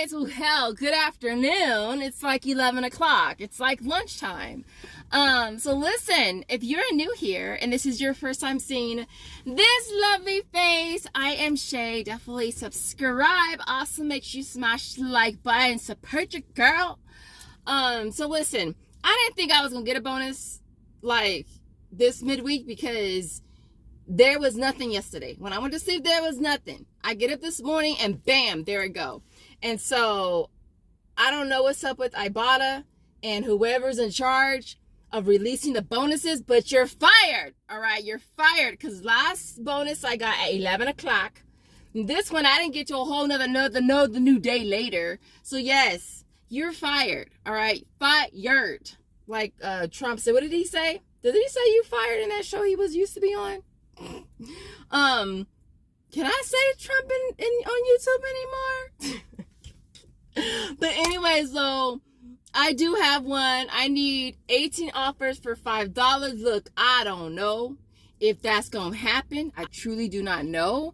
guys. Well, hell, good afternoon. It's like 11 o'clock. It's like lunchtime. So listen, if you're new here and this is your first time seeing this lovely face, I am Shay. Definitely subscribe. Also, make sure you smash the like button and support your girl. So listen, I didn't think I was gonna get a bonus like this midweek because there was nothing yesterday. When I went to sleep, there was nothing. I get up this morning and bam, there it go. And so I don't know what's up with Ibotta and whoever's in charge of releasing the bonuses, but you're fired. All right, you're fired, because last bonus I got at 11 o'clock. This one I didn't get to a whole nother the new day later. So yes, you're fired. All right, fired. Like Trump said. What did he say? Did he say you fired in that show he was used to be on? Can I say Trump on YouTube anymore? But anyway, so I do have one. I need 18 offers for $5. Look, I don't know if that's gonna happen. I truly do not know.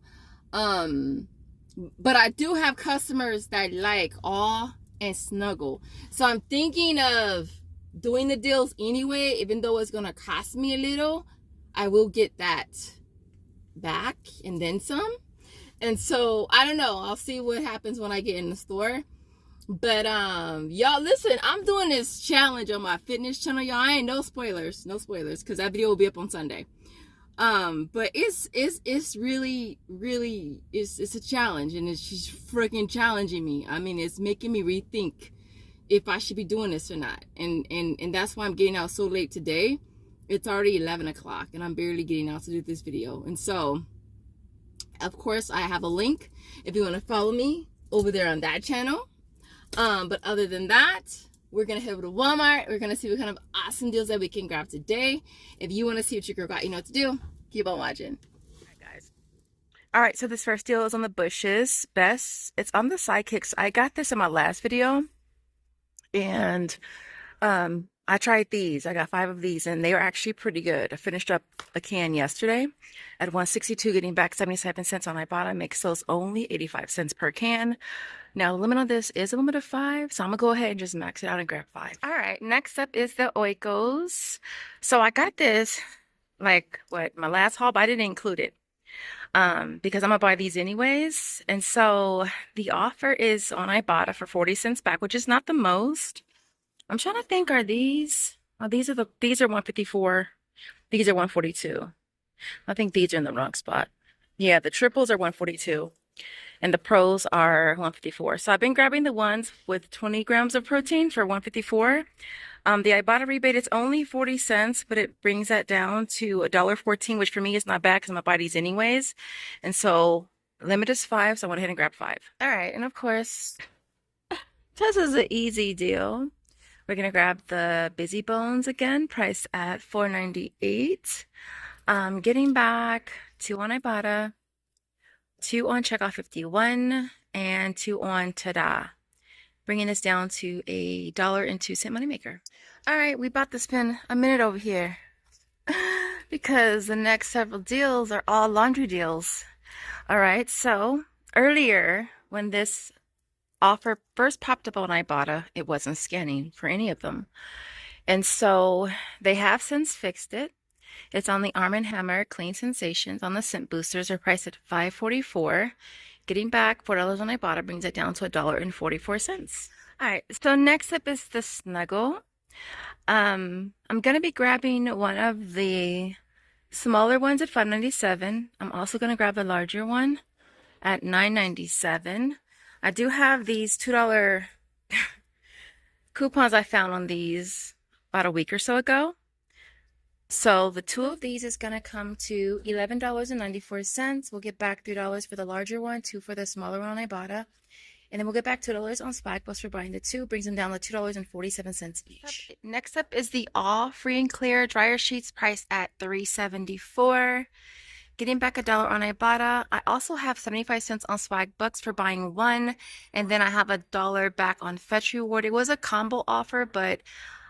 But I do have customers that like awe and snuggle. So I'm thinking of doing the deals anyway, even though it's gonna cost me a little. I will get that back and then some. And so I don't know, I'll see what happens when I get in the store. But y'all listen, I'm doing this challenge on my fitness channel, y'all. I ain't no spoilers, because that video will be up on Sunday. But it's really it's a challenge, and she's freaking challenging me. I mean, it's making me rethink if I should be doing this or not. And that's why I'm getting out so late today. It's already 11 o'clock and I'm barely getting out to do this video. And so, of course, I have a link if you want to follow me over there on that channel. But other than that, we're going to head over to Walmart. We're going to see what kind of awesome deals that we can grab today. If you want to see what your girl got, you know what to do. Keep on watching. All right, guys. All right, so this first deal is on the Bushes Best. It's on the sidekicks. I got this in my last video. And I tried these. I got 5 of these, and they were actually pretty good. I finished up a can yesterday at $1.62, getting back 77 cents on Ibotta. Makes those only 85 cents per can. Now, the limit on this is a limit of 5, so I'm going to go ahead and just max it out and grab 5. All right, next up is the Oikos. So I got this, like, my last haul, but I didn't include it because I'm going to buy these anyways. And so the offer is on Ibotta for 40 cents back, which is not the most. I'm trying to think, are these? Oh, these are 154. These are 142. I think these are in the wrong spot. Yeah, the triples are 142 and the pros are 154. So I've been grabbing the ones with 20 grams of protein for 154. The Ibotta rebate is only 40 cents, but it brings that down to $1.14, which for me is not bad because I'm gonna buy these anyways. And so limit is 5, so I went ahead and grabbed 5. All right, and of course, this is an easy deal. We're going to grab the Busy Bones again, priced at $4.98. Getting back 2 on Ibotta, 2 on Checkout 51, and 2 on Tada. Bringing us down to a $1.02 moneymaker. All right, we about to spend a minute over here because the next several deals are all laundry deals. All right, so earlier when this offer first popped up on Ibotta, it wasn't scanning for any of them. And so they have since fixed it. It's on the Arm & Hammer Clean Sensations on the scent boosters. They're priced at $5.44. Getting back $4 on Ibotta brings it down to $1.44. All right, so next up is the Snuggle. I'm going to be grabbing one of the smaller ones at $5.97. I'm also going to grab a larger one at $9.97. I do have these $2 coupons I found on these about a week or so ago. So the 2 of these is going to come to $11.94. We'll get back $3 for the larger one, 2 for the smaller one on Ibotta. And then we'll get back $2 on Swagbucks for buying the 2. Brings them down to $2.47 each. Next up is the All Free and Clear dryer sheets priced at $3.74. Getting back $1 on Ibotta. I also have 75 cents on Swagbucks for buying 1. And then I have $1 back on Fetch Reward. It was a combo offer, but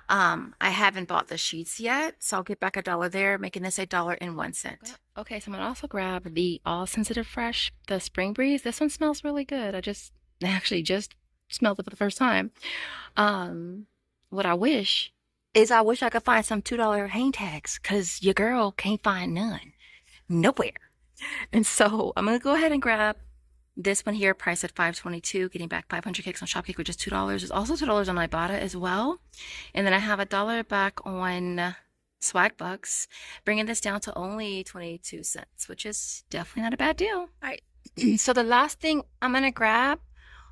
I haven't bought the sheets yet. So I'll get back $1 there, making this $1.01. Okay, so I'm going to also grab the All Sensitive Fresh, the Spring Breeze. This one smells really good. I actually just smelled it for the first time. What I wish is I wish I could find some $2 hang tags because your girl can't find none. Nowhere. And so I'm gonna go ahead and grab this one here, priced at $5.22, getting back 500 kicks on Shopkick, which is $2. There's also $2 on Ibotta as well. And then I have $1 back on Swagbucks, bringing this down to only 22 cents, which is definitely not a bad deal. All right. So the last thing I'm gonna grab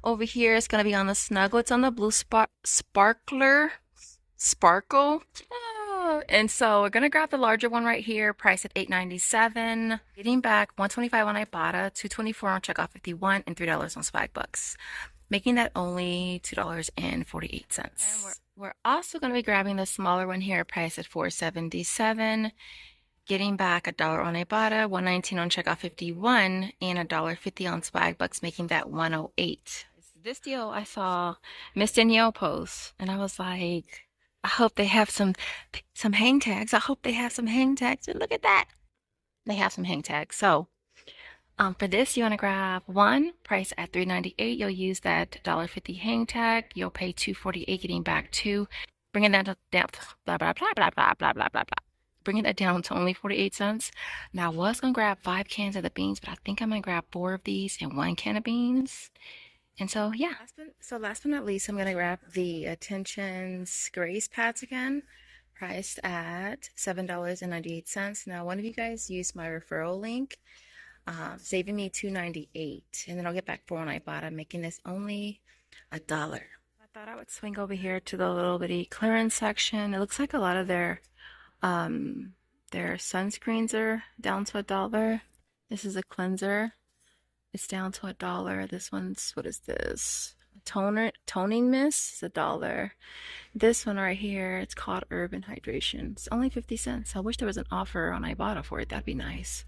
over here is gonna be on the Snuggle. It's on the blue sparkle. And so we're gonna grab the larger one right here, priced at $8.97. Getting back $125 on Ibotta, $2.24 on Checkoff 51, and $3 on Swagbucks, making that only $2.48. And we're also gonna be grabbing the smaller one here, priced at $4.77. Getting back $1 on Ibotta, $1.19 on Checkoff 51, and $1.50 on Swagbucks, making that $1.08. This deal I saw Miss Danielle post, and I was like, I hope they have some hang tags. I hope they have some hang tags. And look at that. They have some hang tags. So for this, you want to grab one, price at $3.98. You'll use that $1.50 hang tag. You'll pay $2.48, getting back $2. Bringing that down, blah, blah, blah, blah, blah, blah, blah, blah, blah. Bringing that down to only 48 cents. Now, I was going to grab 5 cans of the beans, but I think I'm going to grab 4 of these and 1 can of beans. And so, yeah. Last but not least, I'm going to grab the Attention's Grace Pads again, priced at $7.98. Now, one of you guys used my referral link, saving me $2.98. And then I'll get back $4 on Ibotta, making this only $1. I thought I would swing over here to the little bitty clearance section. It looks like a lot of their sunscreens are down to $1. This is a cleanser. It's down to $1. This one's, what is this? Toning mist is $1. This one right here, it's called Urban Hydration. It's only 50 cents. I wish there was an offer on Ibotta for it. That'd be nice.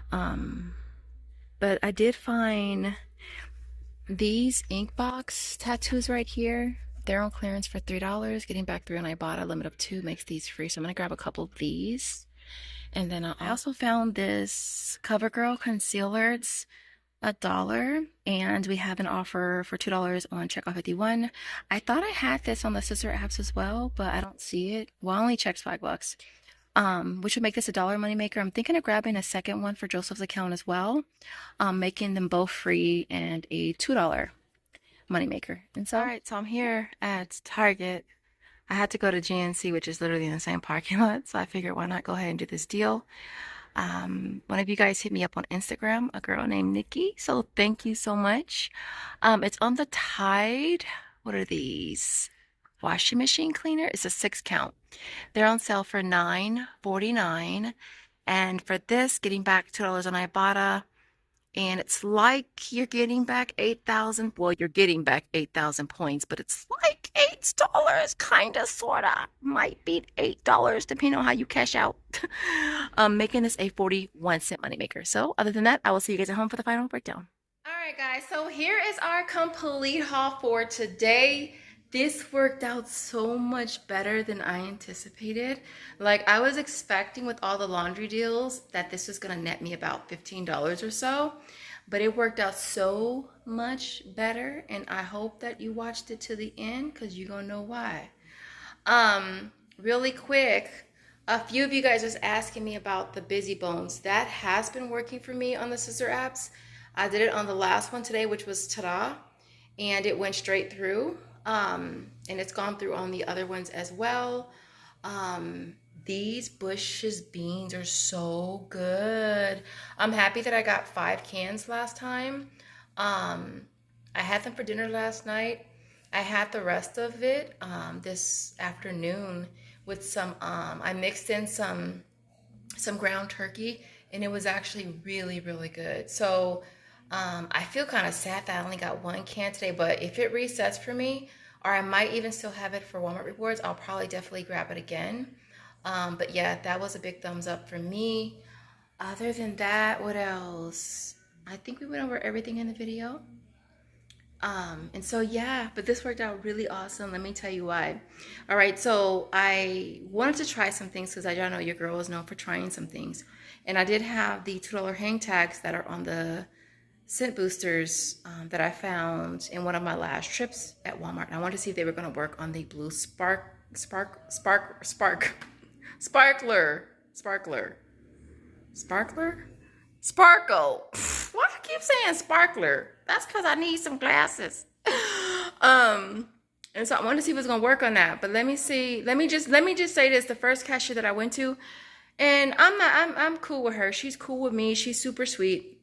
But I did find these ink box tattoos right here. They're on clearance for $3. Getting back $3 on Ibotta. Limit of 2 makes these free. So I'm gonna grab a couple of these. And then I also found this CoverGirl concealer. It's $1, and we have an offer for $2 on Checkoff 51. I thought I had this on the sister apps as well, but I don't see it. Well, I only checked Swagbucks, which would make this $1 moneymaker. I'm thinking of grabbing a second one for Joseph's account as well, making them both free and a $2 moneymaker. And so, all right, so I'm here at Target. I had to go to GNC, which is literally in the same parking lot, so I figured why not go ahead and do this deal. One of you guys hit me up on Instagram, a girl named Nikki. So thank you so much. It's on the Tide. What are these? Washing machine cleaner. It's a 6 count. They're on sale for $9.49. And for this, getting back $2 on Ibotta. And it's like you're getting back 8,000. Well, you're getting back 8,000 points, but it's like $8, kind of, sort of. Might be $8, depending on how you cash out. Making this a 41-cent moneymaker. So, other than that, I will see you guys at home for the final breakdown. All right, guys. So, here is our complete haul for today. This worked out so much better than I anticipated. Like, I was expecting with all the laundry deals that this was gonna net me about $15 or so, but it worked out so much better, and I hope that you watched it to the end because you're gonna know why. Really quick, a few of you guys was asking me about the Busy Bones. That has been working for me on the sister apps. I did it on the last one today, which was Ta-Da, and it went straight through. And it's gone through on the other ones as well. These Bush's beans are so good. I'm happy that I got 5 cans last time. I had them for dinner last night. I had the rest of it this afternoon with some, I mixed in some ground turkey, and it was actually really, really good. So I feel kind of sad that I only got 1 can today, but if it resets for me, or I might even still have it for Walmart rewards, I'll probably definitely grab it again. But yeah, that was a big thumbs up for me. Other than that, what else? I think we went over everything in the video. And so yeah, but this worked out really awesome. Let me tell you why. All right, so I wanted to try some things because I don't know, your girl is known for trying some things. And I did have the $2 hang tags that are on the scent boosters that I found in one of my last trips at Walmart. And I wanted to see if they were going to work on the blue sparkler. Sparkle. Why do I keep saying sparkler? That's because I need some glasses. And so I wanted to see if it was gonna work on that. But let me see. Let me just say this: the first cashier that I went to, and I'm cool with her. She's cool with me. She's super sweet.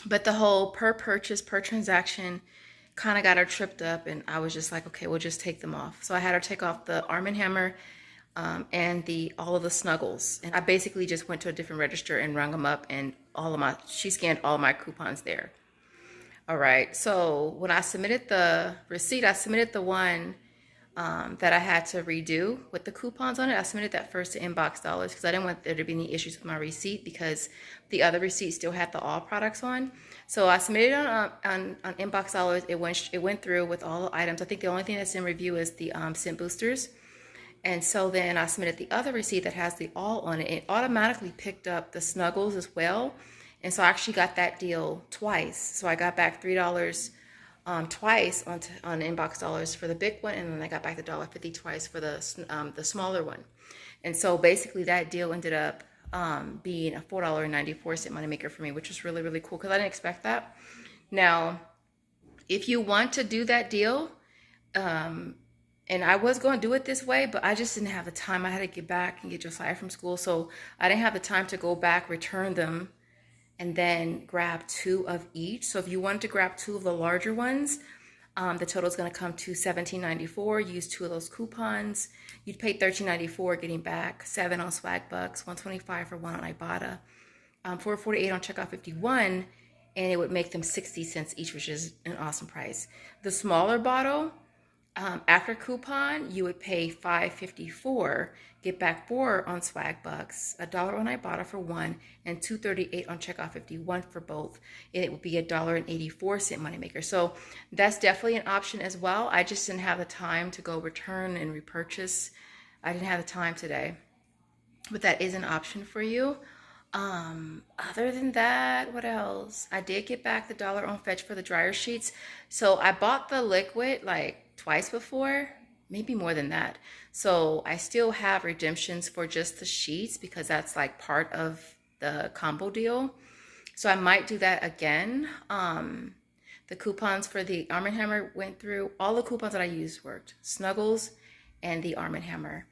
But the whole per purchase, per transaction kind of got her tripped up, and I was just like, okay, we'll just take them off. So I had her take off the Arm & Hammer and all of the Snuggles. And I basically just went to a different register and rung them up, and she scanned all my coupons there. All right, so when I submitted the receipt, I submitted the one that I had to redo with the coupons on it. I submitted that first to Inbox Dollars because I didn't want there to be any issues with my receipt because the other receipt still had the all products on. So I submitted on Inbox Dollars. It went through with all the items. I think the only thing that's in review is the scent boosters. And so then I submitted the other receipt that has the all on it. It automatically picked up the Snuggles as well. And so I actually got that deal twice. So I got back $3 twice on Inbox Dollars for the big one, and then I got back the $1.50 twice for the smaller one. And so basically that deal ended up being a $4.94 moneymaker for me, which was really, really cool because I didn't expect that. Now, if you want to do that deal, and I was going to do it this way, but I just didn't have the time. I had to get back and get Josiah from school, so I didn't have the time to go back, return them, and then grab 2 of each. So if you wanted to grab 2 of the larger ones, the total is going to come to $17.94. Use 2 of those coupons. You'd pay $13.94, getting back 7 on Swagbucks, $125 for 1 on Ibotta, $4.48 on Checkout 51, and it would make them 60 cents each, which is an awesome price. The smaller bottle, after coupon, you would pay $5.54, get back 4 on Swagbucks, $1 on Ibotta for 1, and $2.38 on Checkout 51 for both. And it would be $1.84 moneymaker. So that's definitely an option as well. I just didn't have the time to go return and repurchase. I didn't have the time today, but that is an option for you. Other than that, what else? I did get back the $1 on Fetch for the dryer sheets. So I bought the liquid like twice before, maybe more than that. So I still have redemptions for just the sheets because that's like part of the combo deal. So I might do that again. The coupons for the Arm & Hammer went through. All the coupons that I used worked. Snuggles and the Arm & Hammer.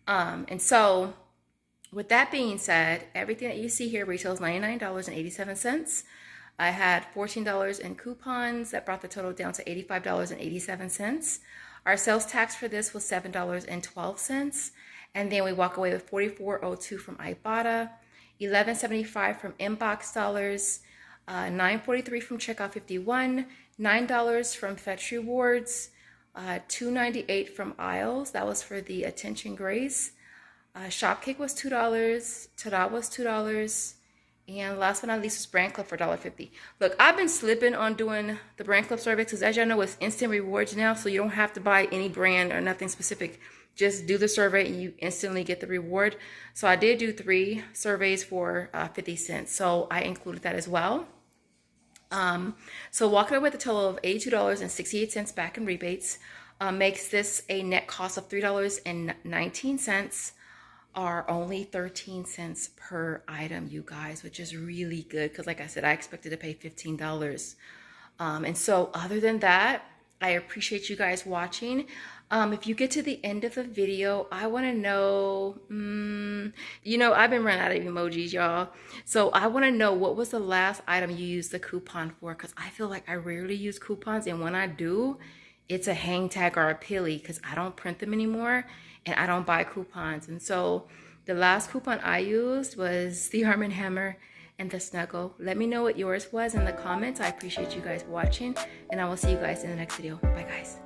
And so with that being said, everything that you see here retails $99.87. I had $14 in coupons. That brought the total down to $85.87. Our sales tax for this was $7.12. And then we walk away with $44.02 from Ibotta, $11.75 from Inbox Dollars, $9.43 from Checkout 51, $9 from Fetch Rewards, $2.98 from Aisles. That was for the Attention Grace. Shopkick was $2, Tada was $2, and last but not least was Brand Club for $1.50. Look, I've been slipping on doing the Brand Club survey because as y'all know, it's instant rewards now, so you don't have to buy any brand or nothing specific. Just do the survey and you instantly get the reward. So I did do 3 surveys for 50 cents, so I included that as well. So walking away with a total of $82.68 back in rebates makes this a net cost of $3.19. Are only 13 cents per item, you guys, which is really good because like I said, I expected to pay $15. And so other than that, I appreciate you guys watching. If you get to the end of the video, I want to know, you know, I've been running out of emojis, y'all. So I want to know, what was the last item you used the coupon for? Because I feel like I rarely use coupons, and when I do, it's a hang tag or a pilly because I don't print them anymore and I don't buy coupons. And so the last coupon I used was the Arm & Hammer and the Snuggle. Let me know what yours was in the comments. I appreciate you guys watching, and I will see you guys in the next video. Bye, guys.